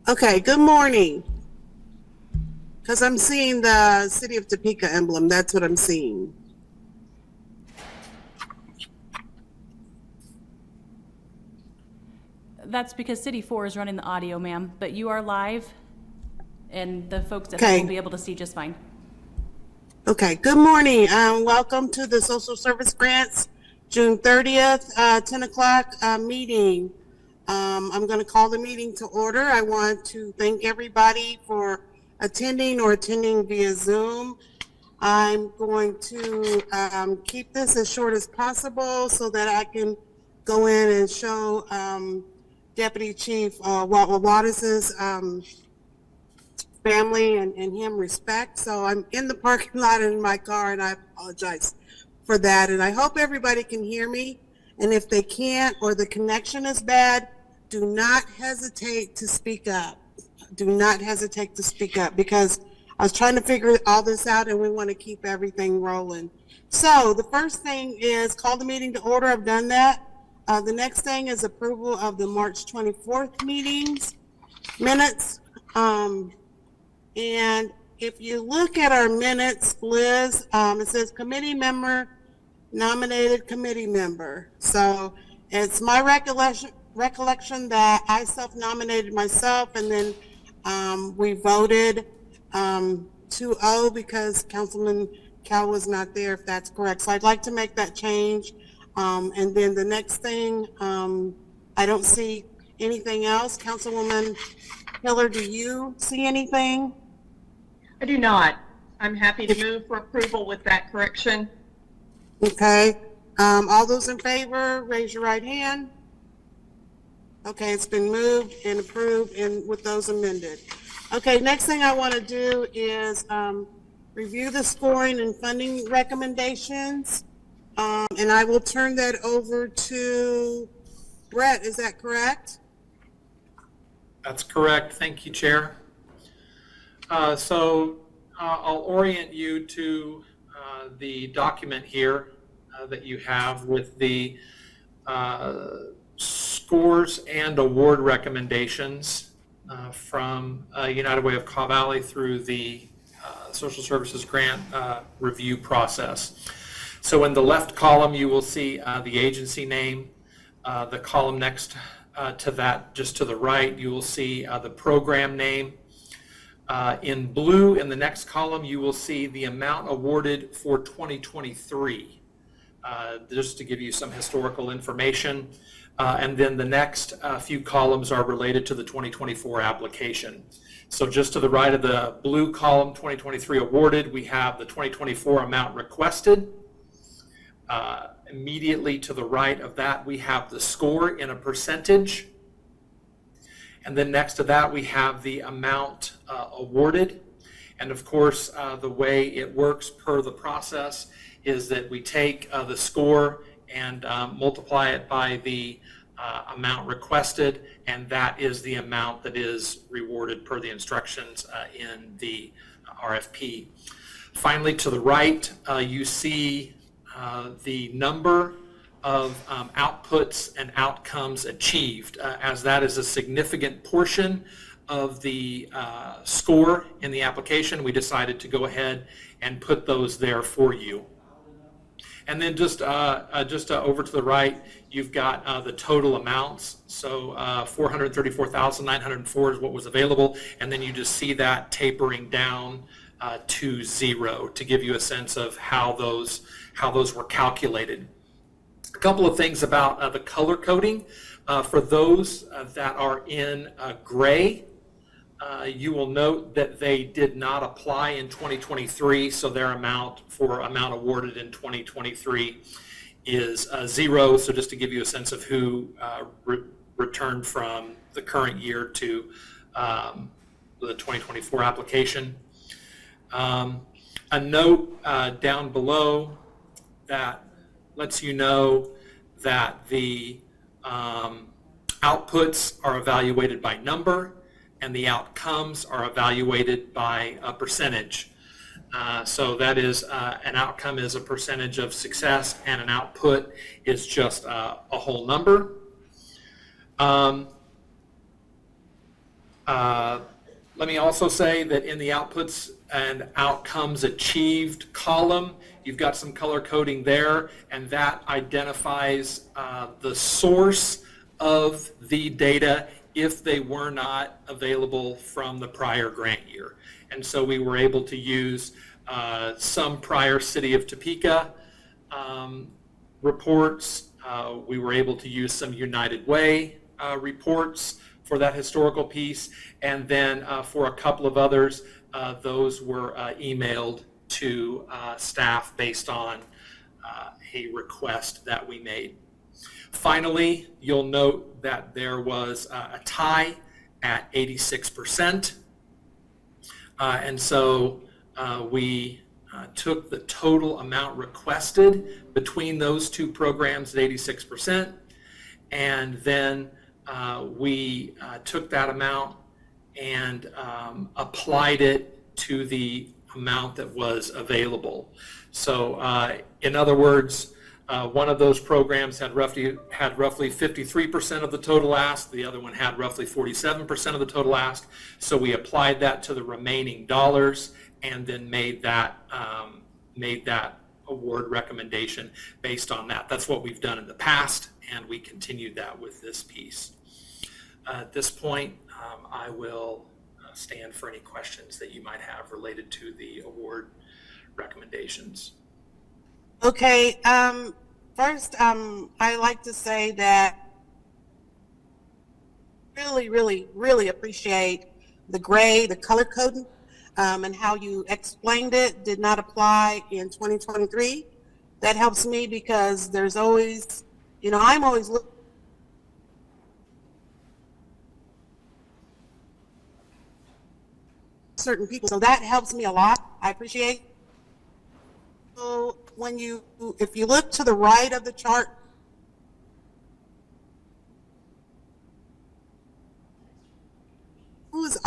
Okay, good morning. Because I'm seeing the City of Topeka emblem. That's what I'm seeing. That's because City 4 is running the audio, ma'am, but you are live, and the folks at home will be Okay, able to see just fine. okay, good morning. Welcome to the Social Service Grants, June 30th, 10 o'clock meeting. I'm going to call the meeting to order. I want to thank everybody for attending or attending via Zoom. I'm going to keep this as short as possible so that I can go in and show Deputy Chief Wattis's family and him respect. So I'm in the parking lot in my car, and I apologize for that. And I hope everybody can hear me. And if they can't or the connection is bad, do not hesitate to speak up. Do not hesitate to speak up, because I was trying to figure all this out and we want to keep everything rolling. So the first thing is call the meeting to order. I've done that. The next thing is approval of the March 24th minutes. And if you look at our minutes, Liz, it says committee member, nominated committee member. So it's my recollection that I self-nominated myself, and then we voted 2-0 because Councilman Cal was not there, if that's correct. So I'd like to make that change. And then the next thing, I don't see anything else. Councilwoman Hiller, do you see anything? I do not. I'm happy to move for approval with that correction. Okay, all those in favor, raise your right hand. Okay, it's been moved and approved and with those amended. Okay, next thing I want to do is review the scoring and funding recommendations. And I will turn that over to Brett, is that correct? That's correct. Thank you, Chair. I'll orient you to the document here that you have with the scores and award recommendations from United Way of Kaw Valley through the Social Services Grant review process. So in the left column, you will see the agency name. The column next to that, just to the right, you will see the program name. In blue, in the next column, you will see the amount awarded for 2023, just to give you some historical information. And then the next few columns are related to the 2024 application. So just to the right of the blue column, 2023 awarded, we have the 2024 amount requested. Immediately to the right of that, we have the score in a percentage. And then next to that, we have the amount awarded. And of course, the way it works per the process is that we take the score and multiply it by the amount requested, and that is the amount that is rewarded per the instructions in the RFP. Finally, to the right, you see the number of outputs and outcomes achieved, as that is a significant portion of the score in the application. We decided to go ahead and put those there for you. And then just over to the right, you've got the total amounts. So 434,904 is what was available, and then you just see that tapering down to 0 to give you a sense of how those were calculated. A couple of things about the color coding. For those that are in gray, you will note that they did not apply in 2023, so their amount awarded in 2023 is 0. So just to give you a sense of who returned from the current year to the 2024 application. A note down below that lets you know that the outputs are evaluated by number and the outcomes are evaluated by a percentage. So that is an outcome is a percentage of success, and an output is just a whole number. Let me also say that in the outputs and outcomes achieved column, you've got some color coding there, and that identifies the source of the data if they were not available from the prior grant year. And so we were able to use some prior City of Topeka reports. We were able to use some United Way reports for that historical piece, and then for a couple of others, those were emailed to staff based on a request that we made. Finally, you'll note that there was a tie at 86%, and so we took the total amount requested between those two programs at 86%, and then we took that amount and applied it to the amount that was available. So in other words, one of those programs had roughly 53% of the total ask. The other one had roughly 47% of the total ask. So we applied that to the remaining dollars and then made that award recommendation based on that. That's what we've done in the past, and we continued that with this piece. At this point, I will stand for any questions that you might have related to the award recommendations. Okay, first, I like to say that really appreciate the color coding, and how you explained it did not apply in 2023. That helps me because there's always, I'm always looking certain people, so that helps me a lot. I appreciate. So if you look to the right of the chart, who's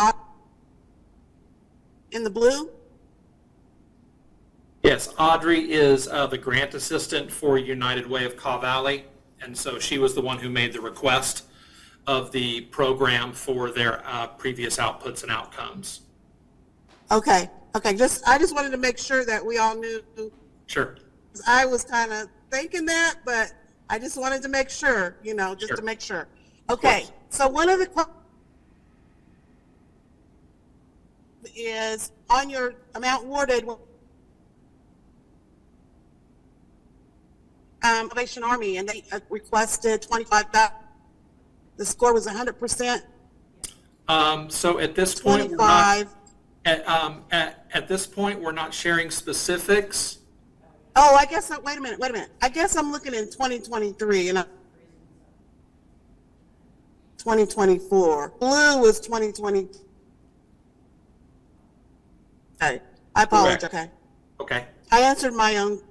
in the blue? Yes, Audrey is the grant assistant for United Way of Kaw Valley, and so she was the one who made the request of the program for their previous outputs and outcomes. Okay. I just wanted to make sure that we all knew. Sure. I was kind of thinking that, but I just wanted to make sure, just Sure. to make sure. Okay, so one of the questions is on your amount awarded, Salvation Army, and they requested 25,000. The score was 100%. So at this point, 25. at this point, we're not sharing specifics. Oh, I guess, wait a minute. I guess I'm looking in 2023 and 2024. Blue was 2020. Okay, I apologize. Correct. Okay. Okay. I answered my own.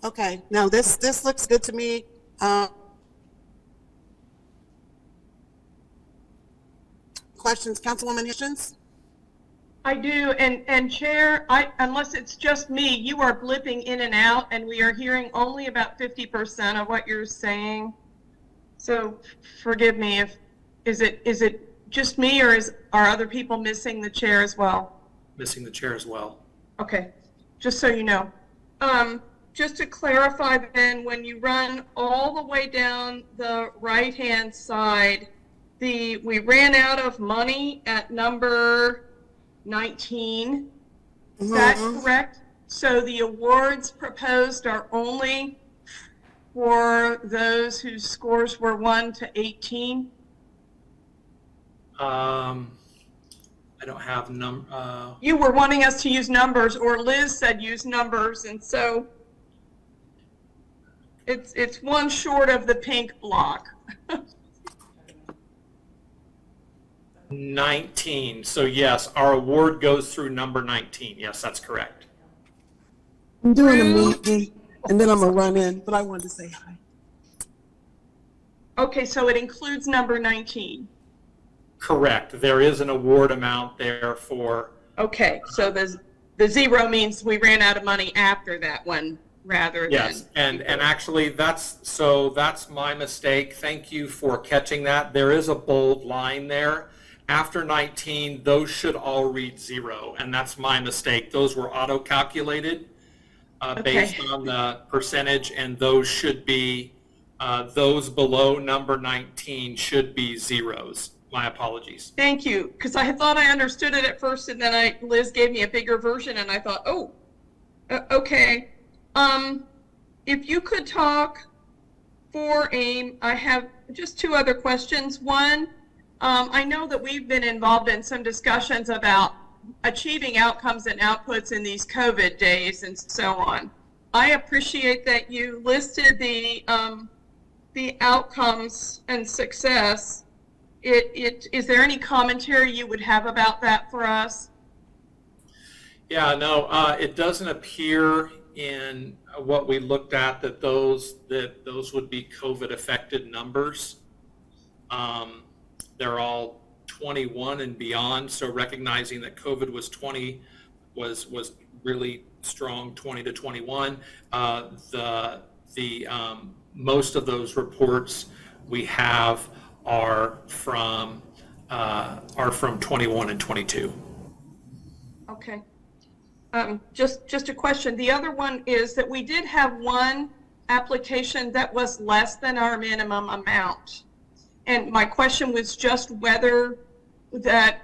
Okay, no, this looks good to me. Questions, Councilwoman Hitchens? I do, and Chair, unless it's just me, you are blipping in and out, and we are hearing only about 50% of what you're saying. So forgive me is it just me, or are other people missing the chair as well? Missing the chair as well. Okay, just so you know. Just to clarify then, when you run all the way down the right-hand side, we ran out of money at number 19. Is that correct? So the awards proposed are only for those whose scores were 1 to 18? I don't have You were wanting us to use numbers, or Liz said use numbers, and so it's one short of the pink block. 19. So yes, our award goes through number 19. Yes, that's correct. I'm doing a meeting, and then I'm gonna run in, but I wanted to say hi. Okay, so it includes number 19. Correct. There is an award amount there for. Okay, so the zero means we ran out of money after that one rather than. Yes, and actually, that's my mistake. Thank you for catching that. There is a bold line there. After 19, those should all read 0, and that's my mistake. Those were auto-calculated based on the percentage, and those should be, those below number 19 should be zeros. My apologies. Thank you, because I thought I understood it at first, and then Liz gave me a bigger version, and I thought, oh, okay. If you could talk for AIM, I have just 2 other questions. One, I know that we've been involved in some discussions about achieving outcomes and outputs in these COVID days and so on. I appreciate that you listed the outcomes and success. Is there any commentary you would have about that for us? Yeah, no, it doesn't appear in what we looked at that those would be COVID affected numbers. They're all 21 and beyond. So recognizing that COVID was 20 was really strong, 20 to 21. The most of those reports we have are from 21 and 22. Okay. Just a question. The other one is that we did have one application that was less than our minimum amount. And my question was just whether that,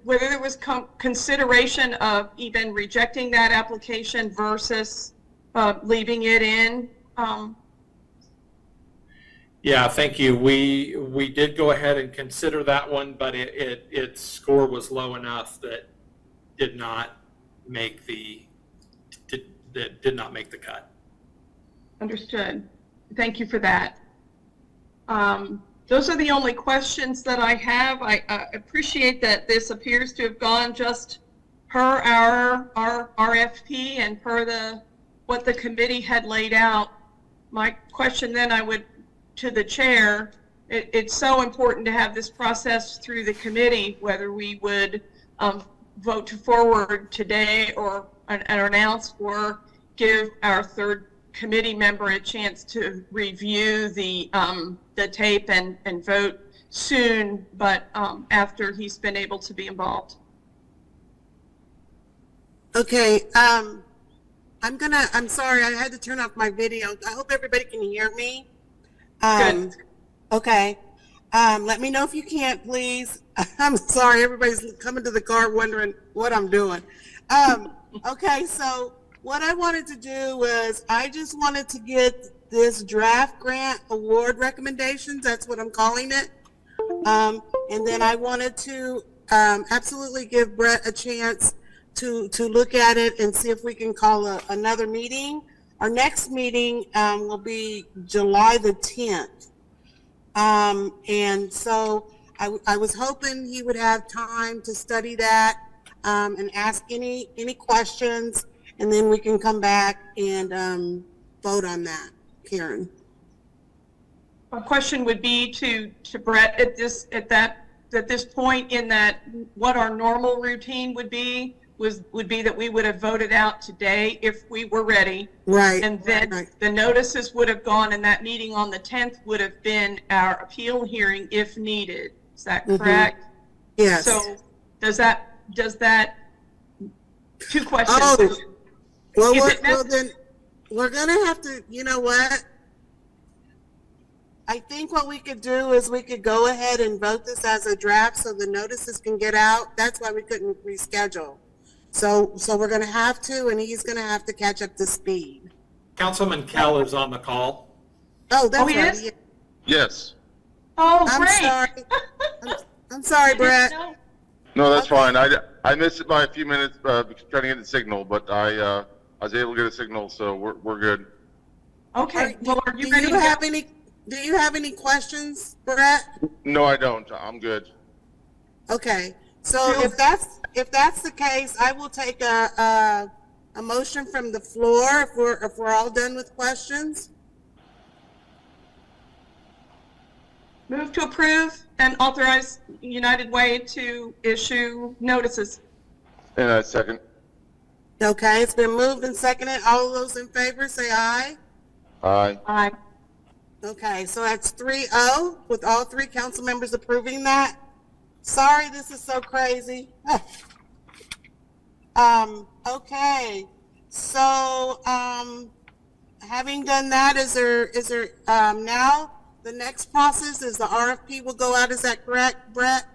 whether there was consideration of even rejecting that application versus leaving it in. Yeah, thank you. We did go ahead and consider that one, but its score was low enough that did not make the cut. Understood. Thank you for that. Those are the only questions that I have. I appreciate that this appears to have gone just per our RFP and per what the committee had laid out. My question then to the chair, it's so important to have this process through the committee, whether we would vote to forward today or announce or give our third committee member a chance to review the tape and vote soon, but after he's been able to be involved. Okay, I'm sorry, I had to turn off my video. I hope everybody can hear me. Good. Okay, let me know if you can't, please. I'm sorry, everybody's coming to the car wondering what I'm doing. Okay, so what I wanted to do was I just wanted to get this draft grant award recommendations. That's what I'm calling it. And then I wanted to absolutely give Brett a chance to look at it and see if we can call another meeting. Our next meeting will be July the 10th. And so I was hoping he would have time to study that and ask any questions, and then we can come back and vote on that. Karen. My question would be to Brett at this point in that what our normal routine would be that we would have voted out today if we were ready. Right. And then right. The notices would have gone, and that meeting on the 10th would have been our appeal hearing if needed. Is that correct? Yes. So does that 2 questions? Oh, well, Is it well then we're going to have to, you know what? I think what we could do is we could go ahead and vote this as a draft so the notices can get out. That's why we couldn't reschedule. So we're going to have to, and he's going to have to catch up to speed. Councilman Kell is on the call. Oh, that's he right. is? Yes. Oh, I'm great. sorry. I'm sorry, Brett. No, that's fine. I missed it by a few minutes trying to get the signal, but I was able to get a signal, so we're good. Okay. Well, are you Do ready you to have go? do you have any questions, Brett? No, I don't. I'm good. Okay. So if that's the case, I will take a motion from the floor if we're all done with questions. Move to approve and authorize United Way to issue notices. And a second. Okay, it's been moved and seconded. All of those in favor, say aye. Aye. Aye. Okay, so that's 3-0 with all three council members approving that. Sorry, this is so crazy. Okay, so, having done that, is there, now, the next process is the RFP will go out, is that correct, Brett?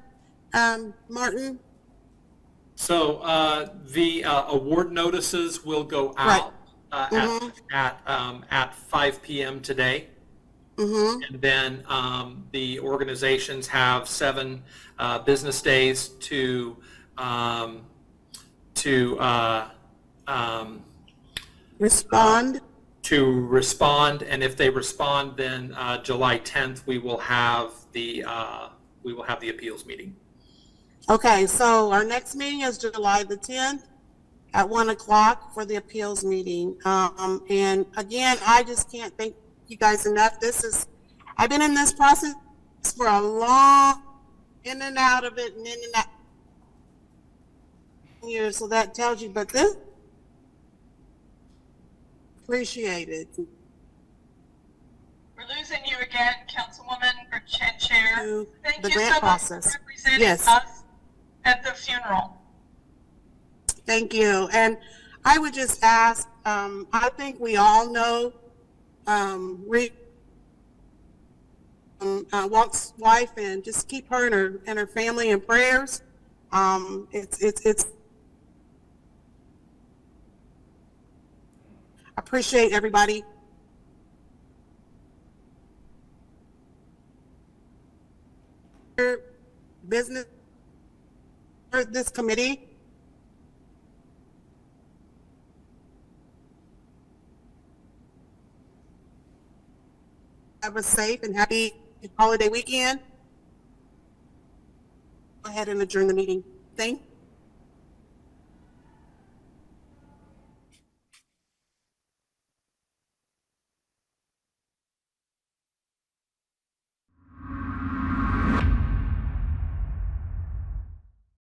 Martin? So the award notices will go out at 5 p.m. today. Mm-hmm, And then the organizations have 7 business days to respond? respond. And if they respond, then July 10th we will have the appeals meeting. Okay, so our next meeting is July the 10th at 1 o'clock for the appeals meeting. And again, I just can't thank you guys enough. I've been in this process for a long, in and out of it and in and out years, so that tells you, but this, appreciate it. We're losing you again, Councilwoman or Chair. To Thank the you grant so much process. for representing Yes. us at the funeral. Thank you. And I would just ask, I think we all know, Walt's wife, and just keep her and her family in prayers. It's appreciate everybody. Business for this committee. Have a safe and happy holiday weekend. Go ahead and adjourn the meeting. Thank